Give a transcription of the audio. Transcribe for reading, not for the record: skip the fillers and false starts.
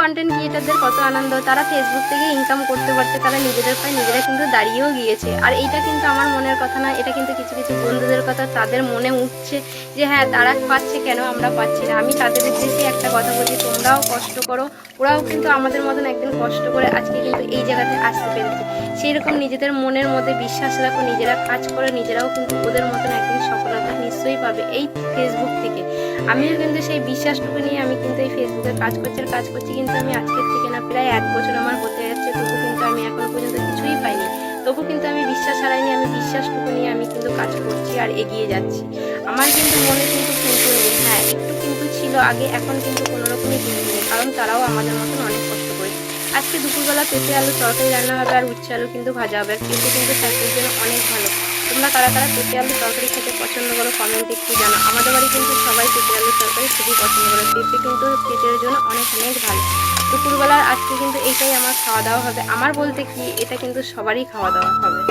Content ক্রিয়েটারদের কত আনন্দ, তারা Facebook থেকে ইনকাম করতে পারছে, তারা নিজেদের পায়ে নিজেরা কিন্তু দাঁড়িয়েও গিয়েছে। আর এইটা কিন্তু আমার মনের কথা না, এটা কিন্তু কিছু কিছু বন্ধুদের কথা, তাদের মনে উঠছে যে হ্যাঁ তারা পাচ্ছে কেন আমরা পাচ্ছি না। আমি তাদের উদ্দেশ্যে একটা কথা বলছি, তোমরাও কষ্ট করো, ওরাও কিন্তু আমাদের মতন একদিন কষ্ট করে আজকে কিন্তু এই জায়গাতে আসতে পেরেছে। সেই রকম নিজেদের মনের মধ্যে বিশ্বাস রাখো, নিজেরা কাজ করে নিজেরাও কিন্তু ওদের মতন একদিন সফলতা নিশ্চয়ই পাবে এই ফেসবুক থেকে। আমিও কিন্তু সেই বিশ্বাসটুকু নিয়ে আমি কিন্তু এই ফেসবুকে কাজ করছি কিন্তু আমি আজকের থেকে না প্রায় 1 বছর আমার হতে যাচ্ছে, তবু কিন্তু আমি এখনো পর্যন্ত কিছুই পাইনি। তবু কিন্তু আমি বিশ্বাস হারাইনি, আমি বিশ্বাসটুকু নিয়ে আমি কিন্তু কাজ করছি আর এগিয়ে যাচ্ছি। আমার কিন্তু মনে কিন্তু নেই, হ্যাঁ একটু কিন্তু ছিল আগে, এখন কিন্তু কোনোরকমই কিন্তু নেই, কারণ তারাও আমাদের মতন অনেক কষ্ট করেছে। আজকে দুপুরবেলা পেঁপে আলুর তরকারি রান্না হবে আর উচ্ছে আলু কিন্তু ভাজা হবে। আর পেঁপে কিন্তু স্বাস্থ্যের জন্য অনেক ভালো। তোমরা কারা কারা পেঁপে আলুর তরকারি খেতে পছন্দ করো কমেন্টে একটু জানো। আমাদের বাড়ি কিন্তু সবাই পেঁপে আলুর তরকারি খুবই পছন্দ করে। পেঁপে কিন্তু পেটের জন্য অনেক অনেক ভালো। দুপুরবেলার আজকে কিন্তু এইটাই আমার খাওয়া দাওয়া হবে। আমার বলতে কি, এটা কিন্তু সবারই খাওয়া দাওয়া হবে।